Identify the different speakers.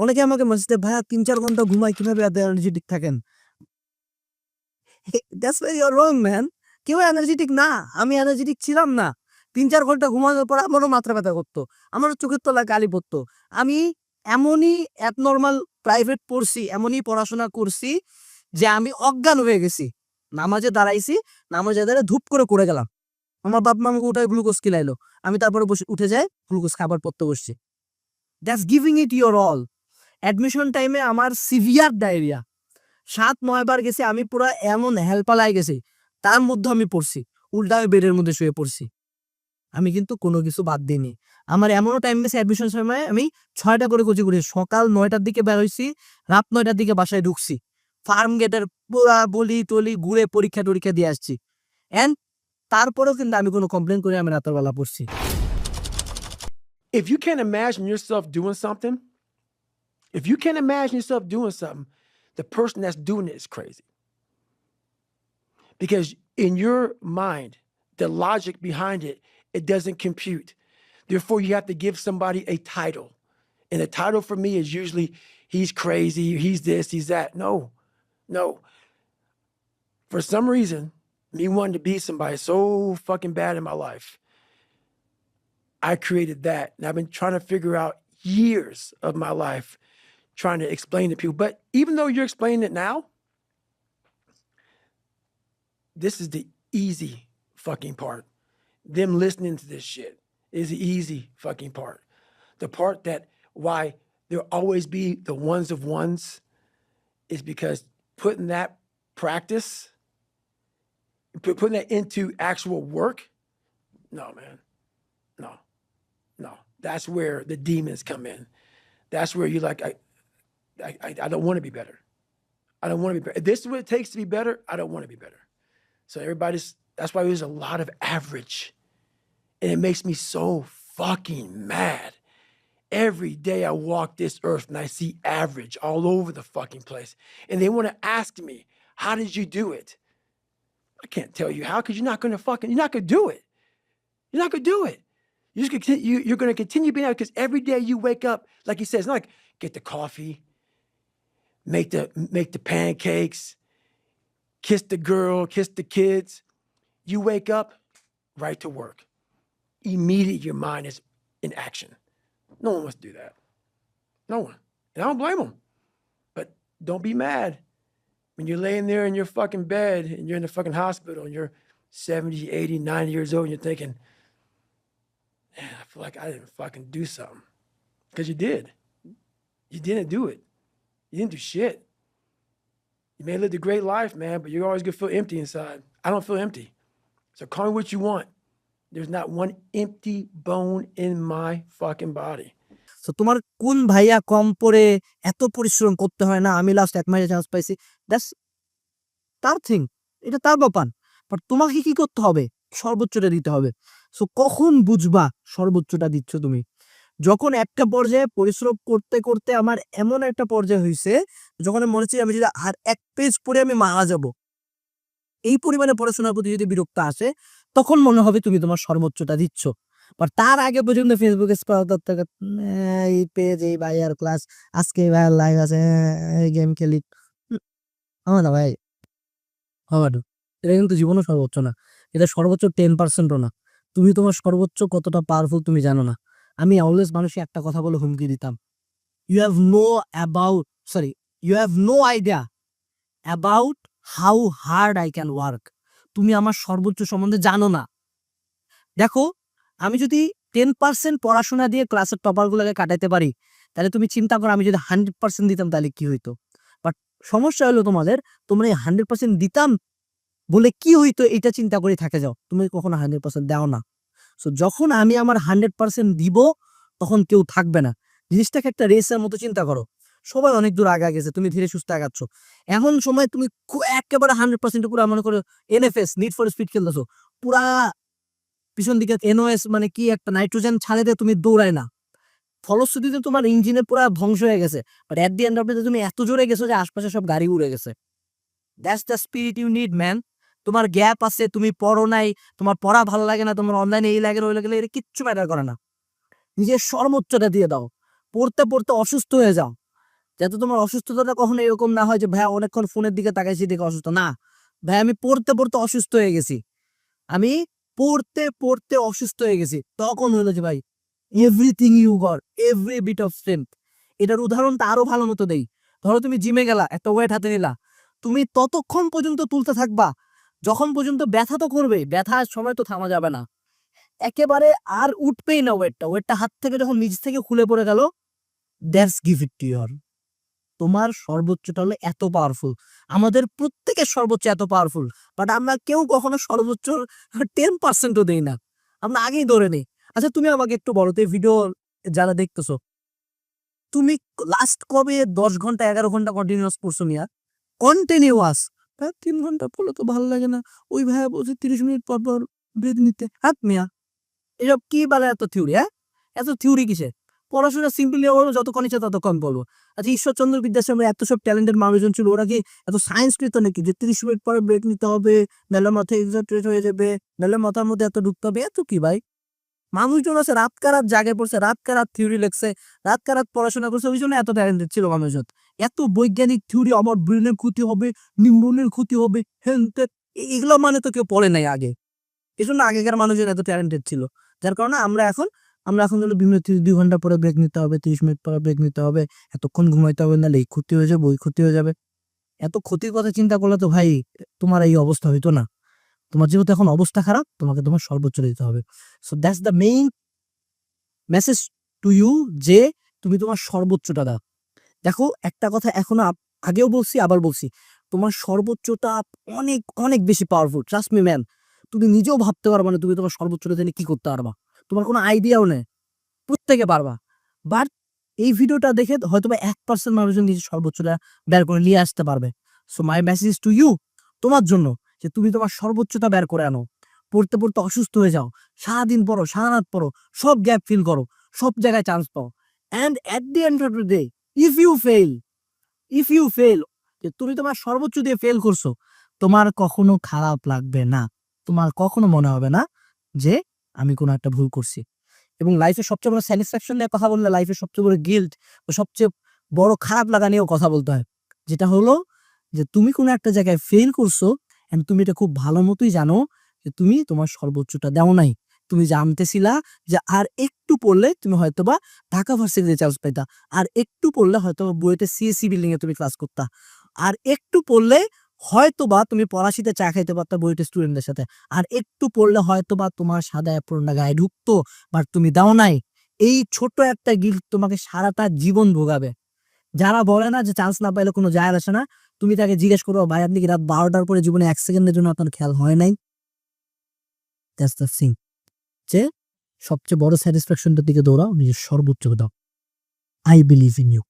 Speaker 1: অনেকে আমাকে মেসেজ দেয়, "ভাইয়া ৩-৪ ঘন্টা ঘুমাই, কিভাবে এত এনার্জেটিক থাকেন?" That's where you are wrong man. কেউ এনার্জেটিক না। আমি এনার্জেটিক ছিলাম না। ৩-৪ ঘন্টা ঘুমানোর পর আমারও মাথা ব্যথা করত। আমারও চোখের তলায় কালি পড়ত। আমি এমনই অ্যাবনরমাল প্রাইভেট পড়ছি, এমনই পড়াশোনা করছি যে আমি অজ্ঞান হয়ে গেছি। নামাজে দাঁড়াইছি, নামাজে দাঁড়ায় ধুপ করে পড়ে গেলাম। আমার বাপ-মা আমাকে উঠায় গ্লুকোজ খিলাইলো। আমি তারপরে উঠে যাই, গ্লুকোজ খাবার পড়তে বসছি। That's giving eat your all. Admission টাইমে আমার সিভিয়ার ডায়রিয়া। ৭-৯ বার গেছি, আমি পুরা এমন হেলপালায় গেছি। তার মধ্যে আমি পড়ছি। উল্টা আমি বেডের মধ্যে শুয়ে পড়ছি। আমি কিন্তু কোনো কিছু বাদ দিইনি। আমার এমনও টাইম গেছে অ্যাডমিশন সময় আমি ৬ টা করে কোচিং করি। সকাল ৯ টার দিকে বের হইছি, রাত ৯ টার দিকে বাসায় ঢুকছি। ফার্ম গেটের পুরা গলি-টলি ঘুরে পরীক্ষা-টরীক্ষা দিয়ে আসছি। অ্যান্ড তারপরেও কিন্তু আমি কোনো কমপ্লেইন করি আমি রাতের বেলা পড়ছি।
Speaker 2: If you can't imagine yourself doing something, the person that's doing it is crazy. Because in your mind, the logic behind it, it doesn't compute. Therefore, you have to give somebody a title. And the title for me is usually, he's crazy, he's this, he's that. No. For some reason, me wanting to be somebody so fucking bad in my life, I created that. And I've been trying to figure out years of my life trying to explain to people. But even though you're explaining it now, this is the easy fucking part. Them listening to this shit is the easy fucking part. The part that why there'll always be the ones of ones is because putting that practice, putting that into actual work, no, man. No. That's where the demons come in. That's where you're like, I don't want to be better. I don't want to be better. If this is what it takes to be better, I don't want to be better. So that's why there's a lot of average. And it makes me so fucking mad. Every day I walk this earth and I see average all over the fucking place. And they want to ask me, how did you do it? I can't tell you how, because you're not going to do it. You're not going to do it. You're going to continue being out, because every day you wake up, like he says, it's not like get the coffee, make the pancakes, kiss the girl, kiss the kids. You wake up, right to work. Immediately your mind is in action. No one wants to do that. No one. And I don't blame them. But don't be mad when you're laying there in your fucking bed and you're in the fucking hospital and you're 70, 80, 90 years old and you're thinking, man, I feel like I didn't fucking do something. Because you did. You didn't do it. You didn't do shit. You may have lived a great life, man, but you're always going to feel empty inside. I don't feel empty. So call me what you want. There's not one empty bone in my fucking body.
Speaker 1: So তোমার কোন ভাইয়া কম পড়ে এত পরিশ্রম করতে হয় না, আমি লাস্ট ১ মাসে চান্স পাইছি, দ্যাটস তার থিং, এটা তার ব্যাপার। বাট তোমাকে কি করতে হবে? সর্বোচ্চটা দিতে হবে। সো কখন বুঝবা সর্বোচ্চটা দিচ্ছ তুমি? যখন একটা পর্যায়ে পরিশ্রম করতে, করতে আমার এমন একটা পর্যায়ে হইছে, যখন আমি মনে হচ্ছে আমি যদি আর ১ পেজ পড়ে আমি মারা যাবো। এই পরিমাণে পড়াশোনার প্রতি যদি বিরক্ত আসে, তখন মনে হবে তুমি তোমার সর্বোচ্চটা দিচ্ছ। বাট তার আগে পর্যন্ত ফেসবুকে স্ক্রল করতে, এই পেজ, এই ভাইয়ার ক্লাস, আজকে এই ভাইয়ার লাইভ আছে, এই গেম খেলি। হবে না ভাই, হবে না। এটা কিন্তু জীবনেও সর্বোচ্চ না। এটা সর্বোচ্চ 10% ও না। তুমি তোমার সর্বোচ্চ কতটা পাওয়ারফুল তুমি জানো না। আমি অলওয়েজ মানুষকে একটা কথা বলে হুমকি দিতাম। You have no idea about how hard I can work. তুমি আমার সর্বোচ্চ সম্বন্ধে জানো না। দেখো, আমি যদি 10% পড়াশোনা দিয়ে ক্লাসের টপার গুলোকে কাটাইতে পারি, তাহলে তুমি চিন্তা করো আমি যদি 100% দিতাম তাহলে কি হইতো। বাট সমস্যা হলো তোমাদের, তোমরা এই 100% দিতাম বলে কি হইতো এটা চিন্তা করে থাকে যাও। তুমি কখনো 100% দাও না। সো যখন আমি আমার 100% দিব, তখন কেউ থাকবে না। জিনিসটাকে একটা রেসের মতো চিন্তা করো। সবাই অনেক দূর আগে গেছে, তুমি ধীরে সুস্থে আগাচ্ছ। এমন সময় তুমি একেবারে 100% পুরা মনে করো এনএফএস, নিড ফর স্পিড খেলতেছো, পুরা পিছন দিকে এনওএস মানে কি একটা নাইট্রোজেন ছাড়ে দিয়ে তুমি দৌড়ায় না। ফলশ্রুতিতে তোমার ইঞ্জিনে পুরা ধ্বংস হয়ে গেছে। But at the end of the day তুমি এত জোরে গেছো যে আশপাশে সব গাড়ি উড়ে গেছে। That's the spirit you need man. তোমার গ্যাপ আছে, তুমি পড়ো নাই, তোমার পড়া ভালো লাগে না, তোমার অনলাইনে এই লাগে ওই লাগে, এটা কিচ্ছু ম্যাটার করে না। নিজের সর্বোচ্চটা দিয়ে দাও। পড়তে পড়তে অসুস্থ হয়ে যাও, যাতে তোমার অসুস্থতাটা কখনো এরকম না হয় যে ভাইয়া অনেকক্ষণ ফোনের দিকে তাকাইছি দেখে অসুস্থ না। ভাই আমি পড়তে পড়তে অসুস্থ হয়ে গেছি, আমি পড়তে পড়তে অসুস্থ হয়ে গেছি, তখন হলো যে ভাই everything you got, every bit of strength. এটার উদাহরণটা আরো ভালো মতো দেই। ধরো তুমি জিমে গেলা, একটা ওয়েট হাতে নিলা, তুমি ততক্ষণ পর্যন্ত তুলতে থাকবা যখন পর্যন্ত ব্যথা তো করবে, ব্যথার সময় তো থামা যাবে না, একেবারে আর উঠবেই না ওয়েটটা। ওয়েটটা হাত থেকে যখন নিচ থেকে খুলে পড়ে গেল, that's give it to your. তোমার সর্বোচ্চটা হলো এত পাওয়ারফুল, আমাদের প্রত্যেকের সর্বোচ্চ এত পাওয়ারফুল, বাট আমরা কেউ কখনো সর্বোচ্চ 10%ও দেই না, আমরা আগেই ধরে নেই। আচ্ছা তুমি আমাকে একটু বলো তো, এই ভিডিও যারা দেখতেছো, তুমি লাস্ট কবে 10 ঘন্টা 11 ঘন্টা কন্টিনিউয়াস পড়ছো মিয়া? কন্টিনিউয়াস। 3 ঘন্টা পড়লে তো ভালো লাগে না, ওই ভাইয়া বলছে 30 মিনিট পর পর ব্রেক নিতে। হাত মিয়া, এসব কি বলে এত থিওরি? হ্যাঁ, এত থিওরি কিসে? পড়াশোনা সিম্পলি বলবো, যতক্ষণ ইচ্ছা ততক্ষণ বলবো। আচ্ছা ঈশ্বরচন্দ্র বিদ্যাসাগর এত সব ট্যালেন্টেড মানুষজন ছিল, ওরা কি এত সায়েন্স কৃত নাকি যে 30 মিনিট পরে ব্রেক নিতে হবে, নাহলে মাথায় এক্সাইটেড হয়ে যাবে, নাহলে মাথার মধ্যে এত ঢুকতে হবে? এত কি ভাই? মানুষজন আছে রাত কারাত জাগে পড়ছে, রাত কারাত থিওরি লেখছে, রাত কারাত পড়াশোনা করছে, ওই জন্য এত ট্যালেন্টেড ছিল মানুষজন। এত বৈজ্ঞানিক থিওরি, আমার ব্রেনের ক্ষতি হবে, নিউরনের ক্ষতি হবে, এগুলো মানে তো কেউ পড়ে নাই আগে, এই জন্য আগেকার মানুষজন এত ট্যালেন্টেড ছিল। যার কারণে আমরা এখন হলো বিভিন্ন 2 ঘন্টা পরে ব্রেক নিতে হবে, 30 মিনিট পরে ব্রেক নিতে হবে, এতক্ষণ ঘুমাইতে হবে, নাহলে এই ক্ষতি হয়ে যাবে, ওই ক্ষতি হয়ে যাবে। এত ক্ষতির কথা চিন্তা করলে তো ভাই তোমার এই অবস্থা হইতো না। তোমার যেহেতু এখন অবস্থা খারাপ, তোমাকে তোমার সর্বোচ্চ দিতে হবে। So that's the main message to you, যে তুমি তোমার সর্বোচ্চটা দাও। দেখো একটা কথা এখনো আগেও বলছি, আবার বলছি, তোমার সর্বোচ্চটা অনেক অনেক বেশি পাওয়ারফুল। ট্রাস্ট মি ম্যান, তুমি নিজেও ভাবতে পারবা না তুমি তোমার সর্বোচ্চটা জেনে কি করতে পারবা, তোমার কোনো আইডিয়াও নেই। প্রত্যেকে পারবা, বাট এই ভিডিওটা দেখে হয়তো বা 1% মানুষজন নিজের সর্বোচ্চটা বের করে নিয়ে আসতে পারবে। So my message to you, তোমার জন্য, যে তুমি তোমার সর্বোচ্চটা বের করে আনো। পড়তে পড়তে অসুস্থ হয়ে যাও, সারাদিন পড়ো, সারা রাত পড়ো, সব গ্যাপ ফিল করো, সব জায়গায় চান্স পাও, and at the end of the day if you fail, যে তুমি তোমার সর্বোচ্চ দিয়ে ফেল করছো, তোমার কখনো খারাপ লাগবে না, তোমার কখনো মনে হবে না যে আমি কোনো একটা ভুল করছি। এবং লাইফের সবচেয়ে বড় স্যাটিসফ্যাকশন নিয়ে কথা বললে, লাইফের সবচেয়ে বড় গিল্ট ও সবচেয়ে বড় খারাপ লাগা নিয়েও কথা বলতে হয়, যেটা হলো যে তুমি কোনো একটা জায়গায় ফেল করছো, এন্ড তুমি এটা খুব ভালো মতোই জানো যে তুমি তোমার সর্বোচ্চটা দাও নাই। তুমি জানতেছিলা যে আর একটু পড়লে তুমি হয়তোবা ঢাকা ভার্সিটিতে চান্স পাইতা, আর একটু পড়লে হয়তো বুয়েটে সিএসসি বিল্ডিং এ তুমি ক্লাস করতা, আর একটু পড়লে হয়তোবা তুমি পলাশীতে চা খাইতে পারতা বুয়েটের স্টুডেন্টদের সাথে, আর একটু পড়লে হয়তোবা তোমার সাদা অ্যাপ্রনটা গায়ে ঢুকতো, বাট তুমি দাও নাই। এই ছোট একটা গিল্ট তোমাকে সারাটা জীবন ভোগাবে। যারা বলে না যে চান্স না পাইলে কোনো যায় আসে না, তুমি তাকে জিজ্ঞেস করো ভাই আপনি কি রাত 12টার পরে জীবনে 1 সেকেন্ডের জন্য আপনার খেয়াল হয় নাই? দ্যাটস দ্য থিং, যে সবচেয়ে বড় স্যাটিসফ্যাকশনটার দিকে দৌড়াও, নিজের সর্বোচ্চ দাও। I believe in you.